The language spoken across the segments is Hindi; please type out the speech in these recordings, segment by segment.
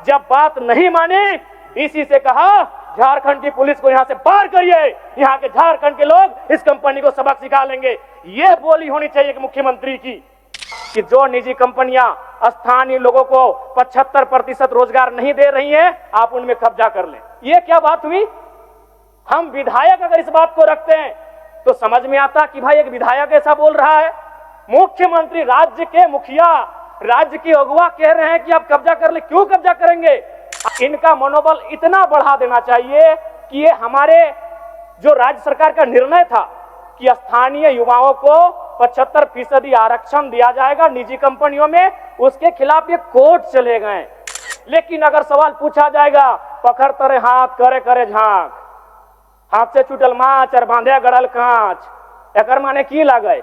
जब बात नहीं मानी, डीसी से कहा झारखंड की पुलिस को यहां से बाहर करिए, यहां के झारखंड के लोग इस कंपनी को सबक सिखा लेंगे। यह बोली होनी चाहिए कि मुख्यमंत्री की कि जो निजी कंपनियां स्थानीय लोगों को 75% रोजगार नहीं दे रही हैं, आप उनमें कब्जा कर लें। यह क्या बात हुई? हम विधायक अगर इस बात को रखते हैं तो समझ में आता कि भाई एक विधायक ऐसा बोल रहा है। मुख्यमंत्री, राज्य के मुखिया, राज्य की अगुवा कह रहे हैं कि आप कब्जा कर ले। क्यों कब्जा करेंगे? इनका मनोबल इतना बढ़ा देना चाहिए कि ये हमारे जो राज्य सरकार का निर्णय था कि स्थानीय युवाओं को 75% आरक्षण दिया जाएगा निजी कंपनियों में, उसके खिलाफ ये कोर्ट चले गए। लेकिन अगर सवाल पूछा जाएगा, पकड़ तरे हाथ करे करे झांक, हाथ से छूटल माछ और बांधे गड़ल कांच, एकर माने की लागे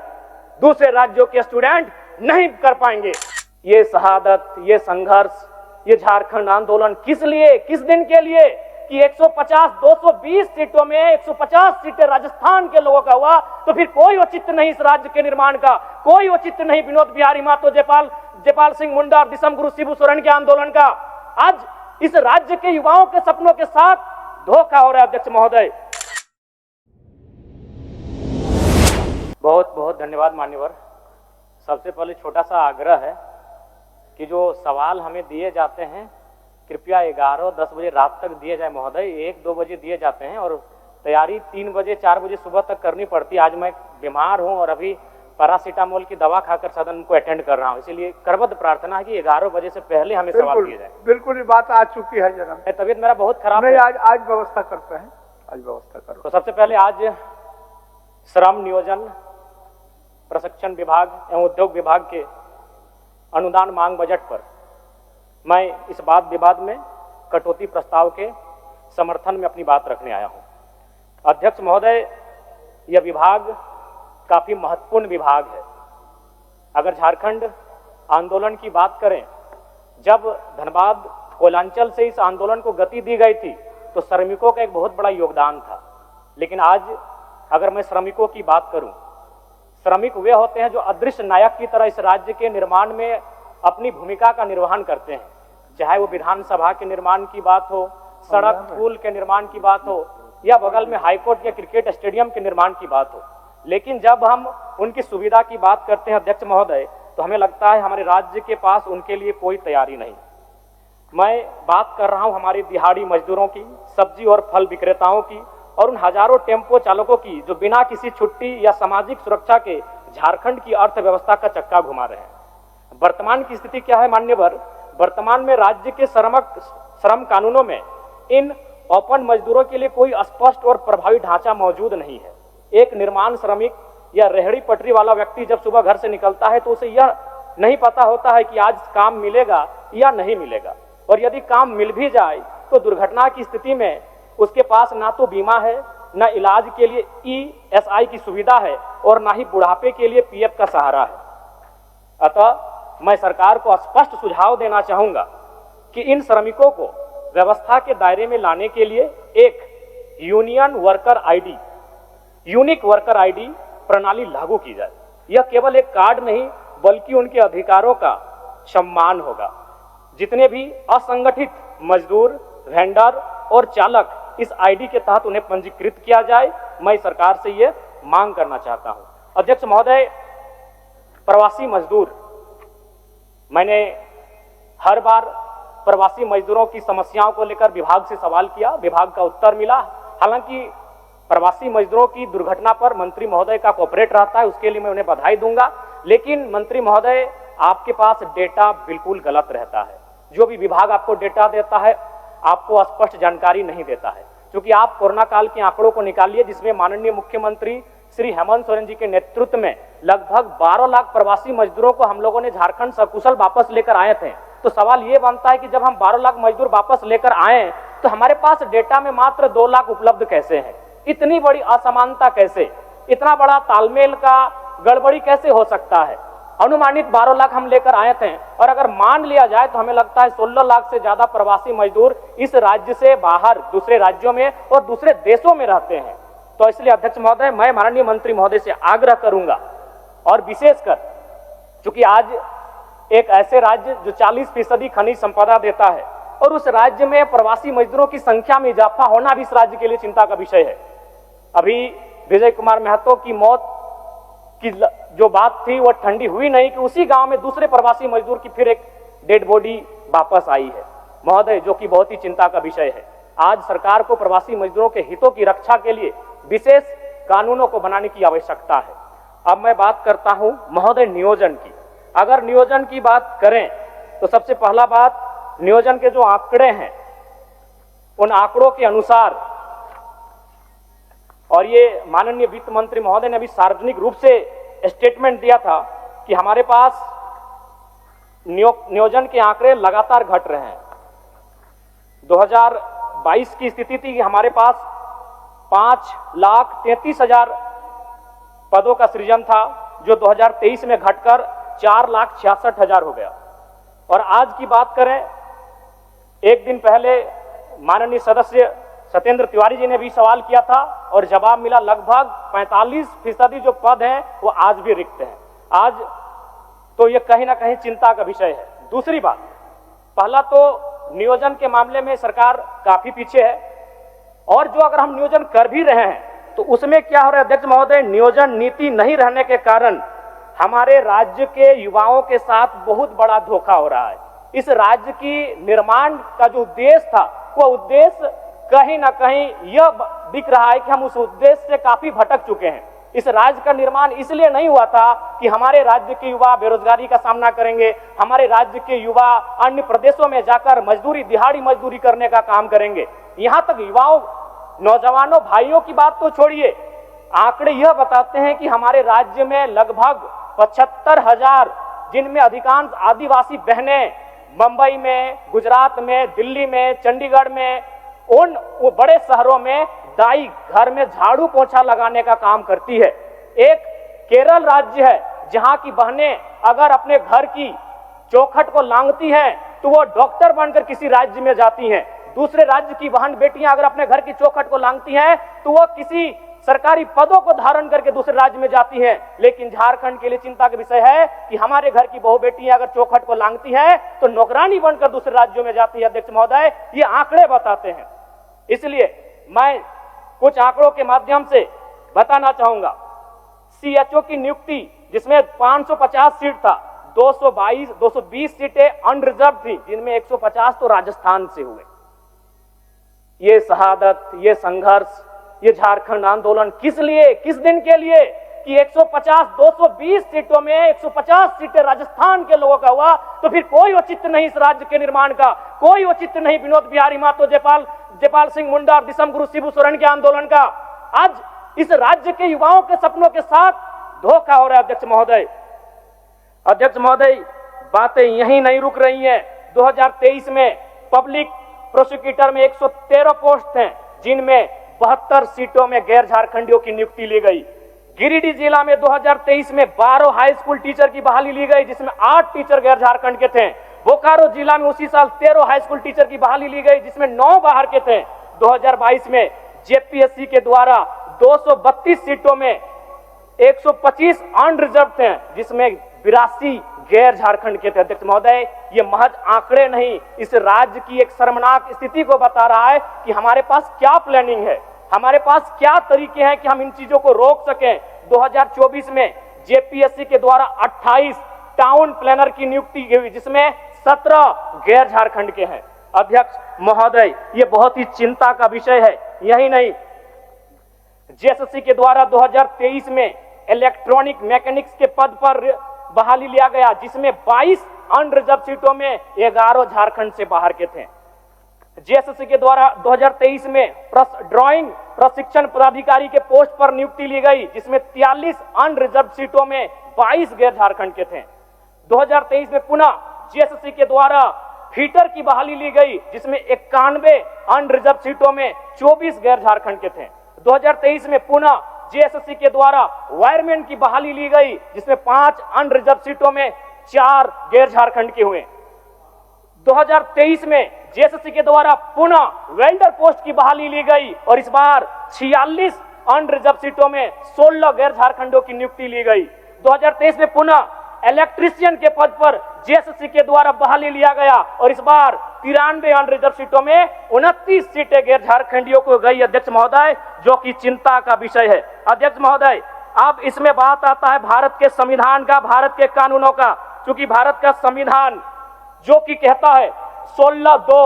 दूसरे राज्यों के स्टूडेंट नहीं कर पाएंगे। ये शहादत, ये संघर्ष, ये झारखंड आंदोलन किस लिए, किस दिन के लिए कि 150-220 सीटों में 150 सीटें राजस्थान के लोगों का हुआ, तो फिर कोई औचित्य नहीं इस राज्य के निर्माण का, कोई औचित्य नहीं विनोद बिहारी महतो, जयपाल सिंह मुंडा और दिसम गुरु शिबू सोरेन के आंदोलन का। आज इस राज्य के युवाओं के सपनों के साथ धोखा हो रहा है। अध्यक्ष महोदय, बहुत बहुत धन्यवाद मान्यवर। सबसे पहले छोटा सा आग्रह है कि जो सवाल हमें दिए जाते हैं कृपया 11-10 बजे रात तक दिए जाए महोदय। 1-2 बजे दिए जाते हैं और तैयारी 3 बजे 4 बजे सुबह तक करनी पड़ती है। आज मैं बीमार हूं और अभी पैरासीटामोल की दवा खाकर सदन को अटेंड कर रहा हूं, इसलिए करबद्ध प्रार्थना है कि 11 बजे से पहले हमें सवाल दिए जाए। बिल्कुल, ये बात आ चुकी है जरा। तबीयत मेरा बहुत खराब है। आज व्यवस्था करते हैं, आज व्यवस्था करो। तो सबसे पहले आज श्रम नियोजन प्रशिक्षण विभाग एवं उद्योग विभाग के अनुदान मांग बजट पर मैं इस वाद विवाद में कटौती प्रस्ताव के समर्थन में अपनी बात रखने आया हूं। अध्यक्ष महोदय, यह विभाग काफी महत्वपूर्ण विभाग है। अगर झारखंड आंदोलन की बात करें, जब धनबाद कोयलांचल से इस आंदोलन को गति दी गई थी तो श्रमिकों का एक बहुत बड़ा योगदान था। लेकिन आज अगर मैं श्रमिकों की बात करूं, श्रमिक वे होते हैं जो अदृश्य नायक की तरह इस राज्य के निर्माण में अपनी भूमिका का निर्वहन करते हैं। चाहे वो विधानसभा के निर्माण की बात हो, सड़क पुल के निर्माण की बात हो, या बगल में हाईकोर्ट या क्रिकेट स्टेडियम के निर्माण की बात हो। लेकिन जब हम उनकी सुविधा की बात करते हैं अध्यक्ष महोदय, तो हमें लगता है हमारे राज्य के पास उनके लिए कोई तैयारी नहीं। मैं बात कर रहा हूं हमारे दिहाड़ी मजदूरों की, सब्जी और फल विक्रेताओं की, और उन हजारों टेम्पो चालकों की जो बिना किसी छुट्टी या सामाजिक सुरक्षा के झारखंड की अर्थव्यवस्था का चक्का घुमा रहे हैं। वर्तमान की स्थिति क्या है मान्यवर? वर्तमान में राज्य के श्रम कानूनों में इन ओपन मजदूरों के लिए कोई स्पष्ट और प्रभावी ढांचा मौजूद नहीं है। एक निर्माण श्रमिक या रेहड़ी पटरी वाला व्यक्ति जब सुबह घर से निकलता है तो उसे यह नहीं पता होता है कि आज काम मिलेगा या नहीं मिलेगा, और यदि काम मिल भी जाए तो दुर्घटना की स्थिति में उसके पास ना तो बीमा है, ना इलाज के लिए ESI की सुविधा है, और ना ही बुढ़ापे के लिए PF का सहारा है। अतः मैं सरकार को स्पष्ट सुझाव देना चाहूंगा कि इन श्रमिकों को व्यवस्था के दायरे में लाने के लिए एक यूनिक वर्कर आईडी प्रणाली लागू की जाए। यह केवल एक कार्ड नहीं बल्कि उनके अधिकारों का सम्मान होगा। जितने भी असंगठित मजदूर, वेंडर और चालक इस आईडी के तहत उन्हें पंजीकृत किया जाए, मैं सरकार से यह मांग करना चाहता हूं। अध्यक्ष महोदय, प्रवासी मजदूर, मैंने हर बार प्रवासी मजदूरों की समस्याओं को लेकर विभाग से सवाल किया, विभाग का उत्तर मिला। हालांकि प्रवासी मजदूरों की दुर्घटना पर मंत्री महोदय का कोऑपरेट रहता है, उसके लिए मैं उन्हें बधाई दूंगा। लेकिन मंत्री महोदय, आपके पास डेटा बिल्कुल गलत रहता है। जो भी विभाग आपको डेटा देता है आपको स्पष्ट जानकारी नहीं देता है। क्योंकि आप कोरोना काल के आंकड़ों को निकालिए, जिसमें माननीय मुख्यमंत्री श्री हेमंत सोरेन जी के नेतृत्व में लगभग 12 लाख प्रवासी मजदूरों को हम लोगों ने झारखंड सकुशल वापस लेकर आए थे। तो सवाल ये बनता है कि जब हम 12 लाख मजदूर वापस लेकर आए तो हमारे पास डेटा में मात्र 2 लाख उपलब्ध कैसे है? इतनी बड़ी असमानता कैसे? इतना बड़ा तालमेल का गड़बड़ी कैसे हो सकता है? अनुमानित 12 लाख हम लेकर आए थे, और अगर मान लिया जाए तो हमें लगता है 16 लाख से ज्यादा प्रवासी मजदूर इस राज्य से बाहर दूसरे राज्यों में और दूसरे देशों में रहते हैं। तो इसलिए अध्यक्ष महोदय, मैं माननीय मंत्री महोदय से आग्रह करूंगा, और विशेषकर चूंकि आज एक ऐसे राज्य जो 40% खनिज संपदा देता है, और उस राज्य में प्रवासी मजदूरों की संख्या में इजाफा होना भी इस राज्य के लिए चिंता का विषय है। अभी विजय कुमार महतो की मौत की जो बात थी वो ठंडी हुई नहीं कि उसी गांव में दूसरे प्रवासी मजदूर की फिर एक डेड बॉडी वापस आई है महोदय, जो कि बहुत ही चिंता का विषय है। आज सरकार को प्रवासी मजदूरों के हितों की रक्षा के लिए विशेष कानूनों को बनाने की आवश्यकता है। अब मैं बात करता हूं महोदय नियोजन की। अगर नियोजन की बात करें तो सबसे पहला बात, नियोजन के जो आंकड़े हैं उन आंकड़ों के अनुसार, और ये माननीय वित्त मंत्री महोदय ने अभी सार्वजनिक रूप से स्टेटमेंट दिया था कि हमारे पास नियोजन के आंकड़े लगातार घट रहे हैं। 2022 की स्थिति थी कि हमारे पास 5,33,000 पदों का सृजन था, जो 2023 में घटकर 4,66,000 हो गया। और आज की बात करें, एक दिन पहले माननीय सदस्य सत्येंद्र तिवारी जी ने भी सवाल किया था और जवाब मिला, लगभग 45% जो पद हैं वो आज भी रिक्त हैं। आज तो ये कहीं ना कहीं चिंता का विषय है। दूसरी बात, पहला तो नियोजन के मामले में सरकार काफी पीछे है, और जो अगर हम नियोजन कर भी रहे हैं तो उसमें क्या हो रहा है अध्यक्ष महोदय, नियोजन नीति नहीं रहने के कारण हमारे राज्य के युवाओं के साथ बहुत बड़ा धोखा हो रहा है। इस राज्य की निर्माण का जो उद्देश्य था वो उद्देश्य कहीं ना कहीं यह दिख रहा है कि हम उस उद्देश्य से काफी भटक चुके हैं। इस राज्य का निर्माण इसलिए नहीं हुआ था कि हमारे राज्य के युवा बेरोजगारी का सामना करेंगे, हमारे राज्य के युवा अन्य प्रदेशों में जाकर मजदूरी, दिहाड़ी मजदूरी करने का काम करेंगे। यहां तक युवाओं, नौजवानों, भाइयों की बात तो छोड़िए, आंकड़े यह बताते हैं कि हमारे राज्य में लगभग 75,000, जिनमें अधिकांश आदिवासी बहनें मुंबई में, गुजरात में, दिल्ली में, चंडीगढ़ में, उन बड़े शहरों में दाई घर में झाड़ू पोछा लगाने का काम करती है। एक केरल राज्य है जहां की बहनें अगर अपने घर की चौखट को लांघती हैं तो वो डॉक्टर बनकर किसी राज्य में जाती हैं। दूसरे राज्य की बहन बेटियां अगर अपने घर की चौखट को लांघती हैं तो वो किसी सरकारी पदों को धारण करके दूसरे राज्य में जाती हैं। लेकिन झारखंड के लिए चिंता का विषय है कि हमारे घर की बहु बेटियां अगर चौखट को लांघती हैं तो नौकरानी बनकर दूसरे राज्यों में जाती है। अध्यक्ष महोदय, ये आंकड़े बताते हैं। इसलिए मैं कुछ आंकड़ों के माध्यम से बताना चाहूंगा। सीएचओ की नियुक्ति जिसमें 550 सीट था, 220 सीटें अनरिजर्व थी, जिनमें 150 तो राजस्थान से हुए। ये शहादत, ये संघर्ष, ये झारखंड आंदोलन किस लिए, किस दिन के लिए कि 220 सीटों में 150 सीटें राजस्थान के लोगों का हुआ, तो फिर कोई औचित्य नहीं इस राज्य के निर्माण का, कोई औचित्य नहीं विनोद बिहारी महतो, जयपाल सिंह मुंडा और दिसम गुरु शिबू सोरेन के आंदोलन का। आज इस राज्य के युवाओं के सपनों के साथ धोखा हो रहा है। अध्यक्ष महोदय, बातें यहीं नहीं रुक रही हैं। 2023 में पब्लिक प्रोसिक्यूटर में 113 पोस्ट हैं, जिनमें 72 सीटों में गैर झारखंडियों की नियुक्ति ली गई। गिरिडीह जिला में 2023 में 12 हाई स्कूल टीचर की बहाली ली गई, जिसमें 8 टीचर गैर झारखंड के थे। बोकारो जिला में उसी साल 13 हाई स्कूल टीचर की बहाली ली गई, जिसमें 9 बाहर के थे। 2022 में जेपीएससी के द्वारा 232 सीटों में 125 अनरिजर्व थे, जिसमें 82 गैर झारखंड के थे। अध्यक्ष महोदय, ये महज आंकड़े नहीं, इस राज्य की एक शर्मनाक स्थिति को बता रहा है कि हमारे पास क्या प्लानिंग है, हमारे पास क्या तरीके हैं कि हम इन चीजों को रोक सकें। 2024 में जेपीएससी के द्वारा 28 टाउन प्लानर की नियुक्ति हुई, जिसमें 17 गैर झारखंड के हैं। अध्यक्ष महोदय, ये बहुत ही चिंता का विषय है। यही नहीं, जेएसएससी के द्वारा 2023 में इलेक्ट्रॉनिक मैकेनिक्स के पद पर बहाली लिया गया, जिसमें 22 अनरिजर्व सीटों में 11 झारखंड से बाहर के थे। जेएसएससी के द्वारा 2023 में ड्राइंग प्रशिक्षण पदाधिकारी के पोस्ट पर नियुक्ति ली गई, जिसमें 43 अनरिजर्व सीटों में 22 गैर झारखंड के थे। 2023 में पुनः जेएसएससी के द्वारा फीटर की बहाली ली गई, जिसमें 91 अनरिजर्व सीटों में 24 गैर झारखंड के थे। 2023 में पुनः जेएसएससी के द्वारा वायरमैन की बहाली ली गई, जिसमें 5 अनरिजर्व सीटों में 4 गैर झारखंड के हुए। 2023 में जेएसएससी के द्वारा पुनः वेल्डर पोस्ट की बहाली ली गई और इस बार 46 अनरिजर्व सीटों में 16 गैर झारखंडों की नियुक्ति ली गई। 2023 में पुनः इलेक्ट्रीशियन के पद पर जेएससी के द्वारा बहाली लिया गया और इस बार 93 अनरिजर्व सीटों में 29 सीटें गैर झारखंडियों को गई अध्यक्ष महोदय, जो कि चिंता का विषय है। अध्यक्ष महोदय, अब इसमें बात आता है भारत के संविधान का, भारत के कानूनों का। क्योंकि भारत का संविधान जो कि कहता है 16(2)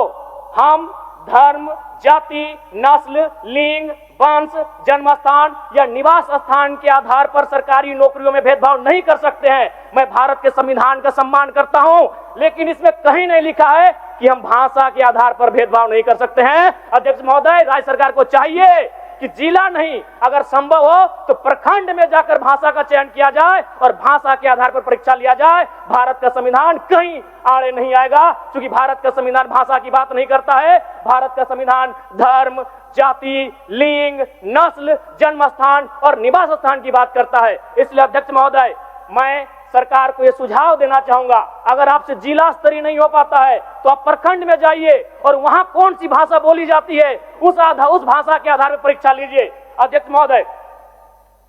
हम धर्म, जाति, नस्ल, लिंग, वंश, जन्मस्थान या निवास स्थान के आधार पर सरकारी नौकरियों में भेदभाव नहीं कर सकते हैं। मैं भारत के संविधान का सम्मान करता हूं, लेकिन इसमें कहीं नहीं लिखा है कि हम भाषा के आधार पर भेदभाव नहीं कर सकते हैं। अध्यक्ष महोदय, राज्य सरकार को चाहिए कि जिला नहीं, अगर संभव हो तो प्रखंड में जाकर भाषा का चयन किया जाए और भाषा के आधार पर परीक्षा लिया जाए। भारत का संविधान कहीं आड़े नहीं आएगा, क्योंकि भारत का संविधान भाषा की बात नहीं करता है। भारत का संविधान धर्म, जाति, लिंग, नस्ल, जन्म स्थान और निवास स्थान की बात करता है। इसलिए अध्यक्ष महोदय, मैं सरकार को यह सुझाव देना चाहूंगा, अगर आपसे जिला स्तरीय नहीं हो पाता है तो आप प्रखंड में जाइए और वहां कौन सी भाषा बोली जाती है उस भाषा के आधार पर परीक्षा लीजिए। अध्यक्ष महोदय,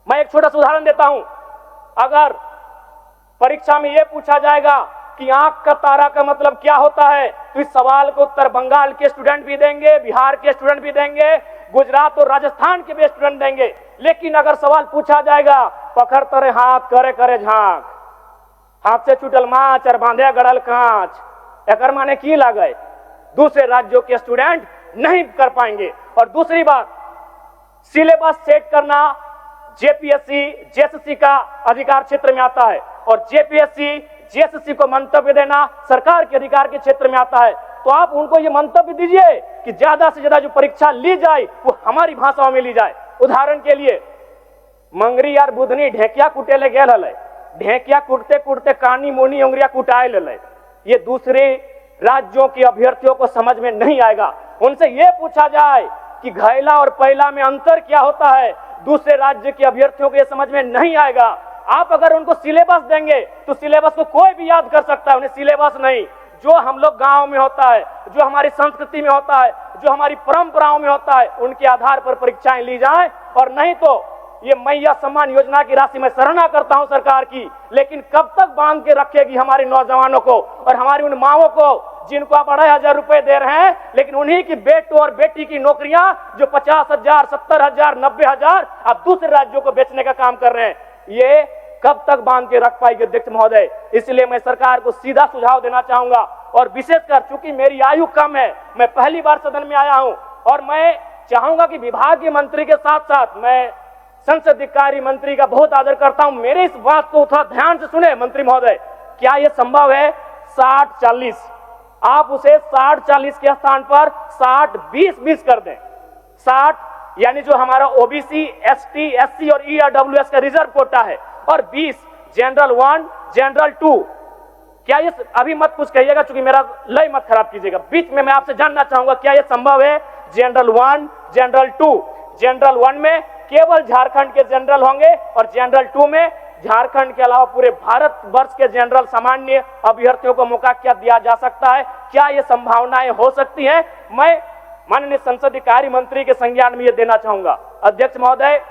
मैं एक छोटा सा उदाहरण देता हूं। अगर परीक्षा में यह पूछा जाएगा कि आंख का तारा का मतलब क्या होता है, तो इस सवाल को उत्तर बंगाल के स्टूडेंट भी देंगे, बिहार के स्टूडेंट भी देंगे, गुजरात और राजस्थान के भी स्टूडेंट देंगे। लेकिन अगर सवाल पूछा जाएगा पकड़ तरे हाथ करे करे झांक, हाथ से छूटल माछ और बांधे गड़ल कांच, एकर माने की लगे, दूसरे राज्यों के स्टूडेंट नहीं कर पाएंगे। और दूसरी बात, सिलेबस सेट करना जेपीएससी जेएससी का अधिकार क्षेत्र में आता है और जेपीएससी जेएससी को मंतव्य देना सरकार के अधिकार के क्षेत्र में आता है। तो आप उनको ये मंतव्य दीजिए कि ज्यादा से ज्यादा जो परीक्षा ली जाए वो हमारी भाषाओं में ली जाए। उदाहरण के लिए, मंगरी यार बुधनी ढेकिया कुटेले गेल हले, ढेकिया कुटते कुटते कानी मुनी उंगरिया कुटाए ले। ये दूसरे राज्यों के अभ्यर्थियों को समझ में नहीं आएगा। उनसे ये पूछा जाए कि घैला और पैला में अंतर क्या होता है, दूसरे राज्य के अभ्यर्थियों को ये समझ में नहीं आएगा। आप अगर उनको सिलेबस देंगे तो सिलेबस को कोई भी याद कर सकता है, उन्हें सिलेबस नहीं, जो हम लोग गांव में होता है, जो हमारी संस्कृति में होता है, जो हमारी परंपराओं में होता है, उनके आधार पर परीक्षाएं ली जाएं। और नहीं तो ये मैया सम्मान योजना की राशि मैं सराहना करता हूं सरकार की, लेकिन कब तक बांध के रखेगी हमारे नौजवानों को और हमारी उन माओं को जिनको आप 2,500 रुपए दे रहे हैं, लेकिन उन्हीं की बेटों और बेटी की नौकरियां जो 50,000, 70,000, 90,000 आप दूसरे राज्यों को बेचने का काम कर रहे हैं, ये कब तक बांध के रख पाएगी अध्यक्ष महोदय। इसलिए मैं सरकार को सीधा सुझाव देना चाहूंगा और विशेषकर चूंकि मेरी आयु कम है, मैं पहली बार सदन में आया हूं और मैं चाहूंगा कि विभागीय मंत्री के साथ साथ मैं संसदीय कार्य मंत्री का बहुत आदर करता हूं, मेरे इस बात को थोड़ा ध्यान से सुने मंत्री महोदय। क्या यह संभव है 60-40, आप उसे 60-40 के स्थान पर 60-20-20 कर दें। 60 यानी जो हमारा ओबीसी, एसटी, एससी और ईडब्ल्यूएस का रिजर्व कोटा है और 20 जनरल 1, जनरल 2। क्या ये, अभी मत कुछ कहिएगा क्योंकि मेरा लय मत खराब कीजिएगा, बीच में मैं आपसे जानना चाहूंगा क्या यह संभव है जनरल 1, जनरल 2। जनरल 1 में केवल झारखंड के जनरल होंगे और जनरल 2 में झारखंड के अलावा पूरे भारत वर्ष के जनरल सामान्य अभ्यर्थियों को मौका क्या दिया जा सकता है, क्या ये संभावनाएं हो सकती हैं? मैं माननीय संसदीय कार्य मंत्री के संज्ञान में ये देना चाहूंगा अध्यक्ष महोदय।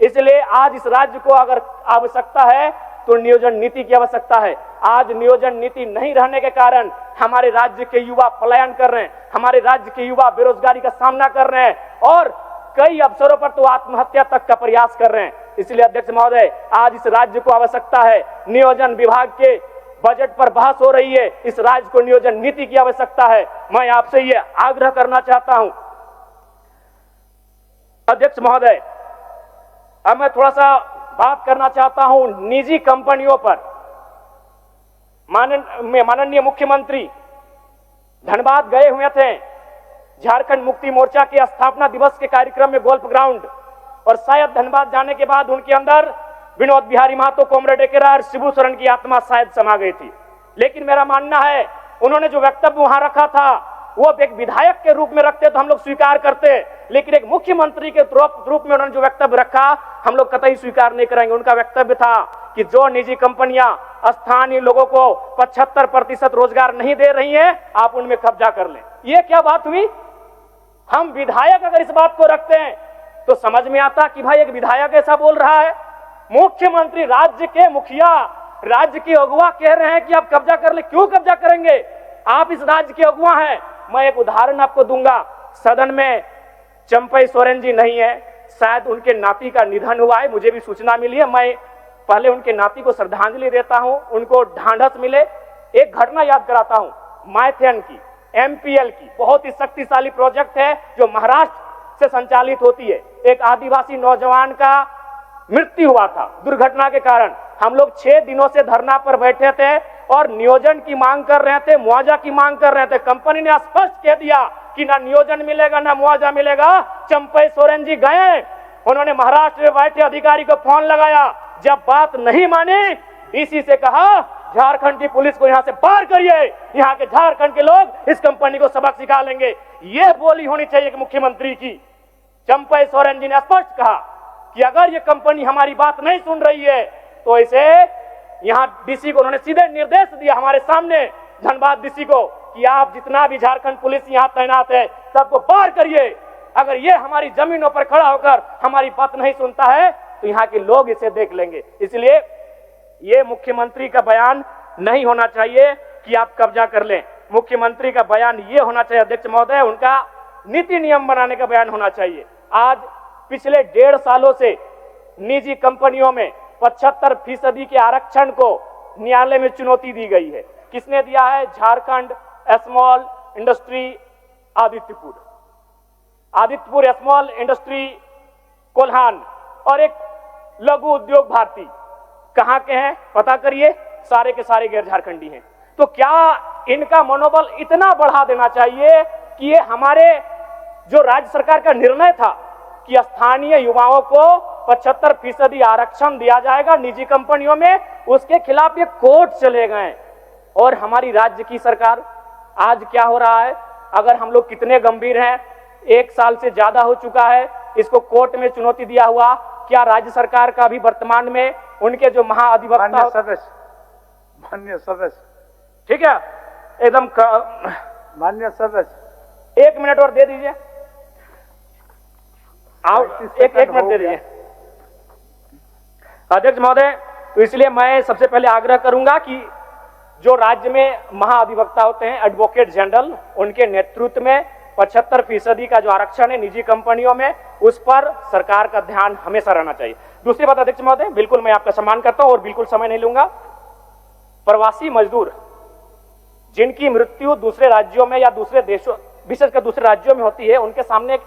इसलिए आज इस राज्य को अगर आवश्यकता है तो नियोजन नीति की आवश्यकता है। आज नियोजन नीति नहीं रहने के कारण हमारे राज्य के युवा पलायन कर रहे हैं, हमारे राज्य के युवा बेरोजगारी का सामना कर रहे हैं और कई अवसरों पर तो आत्महत्या तक का प्रयास कर रहे हैं। इसलिए अध्यक्ष महोदय, आज इस राज्य को आवश्यकता है, नियोजन विभाग के बजट पर बहस हो रही है, इस राज्य को नियोजन नीति की आवश्यकता है। मैं आपसे ये आग्रह करना चाहता हूं अध्यक्ष महोदय। अब मैं थोड़ा सा बात करना चाहता हूं निजी कंपनियों पर। माननीय मुख्यमंत्री धनबाद गए हुए थे झारखंड मुक्ति मोर्चा के स्थापना दिवस के कार्यक्रम में गोल्फ ग्राउंड, और शायद धनबाद जाने के बाद उनके अंदर विनोद बिहारी महतो, कॉमरेड एकेरा और शिबू सोरेन की आत्मा शायद समा गई थी। लेकिन मेरा मानना है उन्होंने जो वक्तव्य वहां रखा था वो एक विधायक के रूप में रखते तो हम लोग स्वीकार करते, लेकिन एक मुख्यमंत्री के रूप में उन्होंने जो वक्तव्य रखा हम लोग कतई स्वीकार नहीं करेंगे। उनका वक्तव्य था कि जो निजी कंपनियां स्थानीय लोगों को 75% रोजगार नहीं दे रही हैं, आप उनमें कब्जा कर लें। ये क्या बात हुई? हम विधायक अगर इस बात को रखते हैं तो समझ में आता कि भाई एक विधायक ऐसा बोल रहा है। मुख्यमंत्री, राज्य के मुखिया राज्य के अगुवा कह रहे हैं कि आप कब्जा कर ले। क्यों कब्जा करेंगे? आप इस राज्य के अगुवा हैं। मैं एक उदाहरण आपको दूंगा। सदन में चंपई सोरेन जी नहीं है, शायद उनके नाती का निधन हुआ है, मुझे भी सूचना मिली है। मैं पहले उनके नाती को श्रद्धांजलि देता हूं, उनको ढांढस मिले। एक घटना याद कराता हूं, माइथेन की, एमपीएल की, बहुत ही शक्तिशाली प्रोजेक्ट है जो महाराष्ट्र से संचालित होती है। एक आदिवासी नौजवान का मृत्यु हुआ था दुर्घटना के कारण। हम लोग 6 दिनों से धरना पर बैठे थे और नियोजन की मांग कर रहे थे, मुआवजा की मांग कर रहे थे। कंपनी ने स्पष्ट कह दिया कि ना नियोजन मिलेगा ना मुआवजा मिलेगा। चंपई सोरेन जी गए, उन्होंने महाराष्ट्र में बैठे अधिकारी को फोन लगाया। जब बात नहीं मानी, डीसी से कहा झारखंड की पुलिस को यहां से बाहर करिए, यहां के झारखंड के लोग इस कंपनी को सबक सिखा लेंगे। यह बोली होनी चाहिए कि मुख्यमंत्री की। चंपई सोरेन जी ने स्पष्ट कहा कि अगर ये कंपनी हमारी बात नहीं सुन रही है तो इसे, यहां डीसी को उन्होंने सीधे निर्देश दिया हमारे सामने, धनबाद डीसी को, कि आप जितना भी झारखंड पुलिस यहां तैनात है सबको बाहर करिए। अगर ये हमारी जमीनों पर खड़ा होकर हमारी बात नहीं सुनता है तो यहाँ के लोग इसे देख लेंगे। इसलिए ये मुख्यमंत्री का बयान नहीं होना चाहिए कि आप कब्जा कर लें। मुख्यमंत्री का बयान ये होना चाहिए, अध्यक्ष महोदय, उनका नीति नियम बनाने का बयान होना चाहिए। आज पिछले 1.5 सालों से निजी कंपनियों में 75% के आरक्षण को न्यायालय में चुनौती दी गई है। किसने दिया है? Jharkhand small industry Adityapur small industry Kolhan और एक लघु उद्योग भारती। कहां के हैं पता करिए, सारे के सारे गैर झारखंडी हैं। तो क्या इनका मनोबल इतना बढ़ा देना चाहिए कि ये हमारे जो राज्य सरकार का निर्णय था कि स्थानीय युवाओं को 75% आरक्षण दिया जाएगा निजी कंपनियों में, उसके खिलाफ ये कोर्ट चले गए। और हमारी राज्य की सरकार, आज क्या हो रहा है? अगर हम लोग कितने गंभीर हैं, 1 साल से ज्यादा हो चुका है इसको कोर्ट में चुनौती दिया हुआ। क्या राज्य सरकार का भी वर्तमान में उनके जो महाअधिवक्ता, माननीय सदस्य, ठीक है, एकदम माननीय सदस्य, 1 मिनट और दे दीजिए, एक मिनट दे दीजिए अध्यक्ष महोदय। तो इसलिए मैं सबसे पहले आग्रह करूंगा कि जो राज्य में महाअधिवक्ता होते हैं, एडवोकेट जनरल, उनके नेतृत्व में 75% का जो आरक्षण है निजी कंपनियों में, उस पर सरकार का ध्यान हमेशा रहना चाहिए। दूसरी बात अध्यक्ष महोदय, बिल्कुल मैं आपका सम्मान करता हूं और बिल्कुल समय नहीं लूंगा। प्रवासी मजदूर जिनकी मृत्यु दूसरे राज्यों में या दूसरे देशों, विशेषकर दूसरे राज्यों में होती है, उनके सामने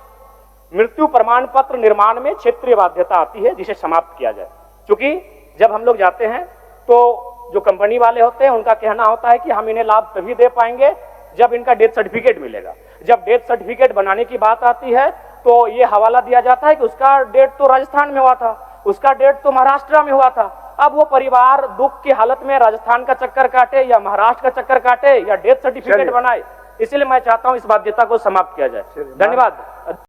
मृत्यु प्रमाण पत्र निर्माण में क्षेत्रीय बाध्यता आती है, जिसे समाप्त किया जाए। क्योंकि जब हम लोग जाते हैं तो जो कंपनी वाले होते हैं उनका कहना होता है कि हम इन्हें लाभ तभी दे पाएंगे जब इनका डेथ सर्टिफिकेट मिलेगा। जब डेथ सर्टिफिकेट बनाने की बात आती है तो ये हवाला दिया जाता है कि उसका डेथ तो राजस्थान में हुआ था, उसका डेथ तो महाराष्ट्र में हुआ था। अब वो परिवार दुख की हालत में राजस्थान का चक्कर काटे या महाराष्ट्र का चक्कर काटे या डेथ सर्टिफिकेट बनाए। इसलिए मैं चाहता हूं इस बाध्यता को समाप्त किया जाए। धन्यवाद।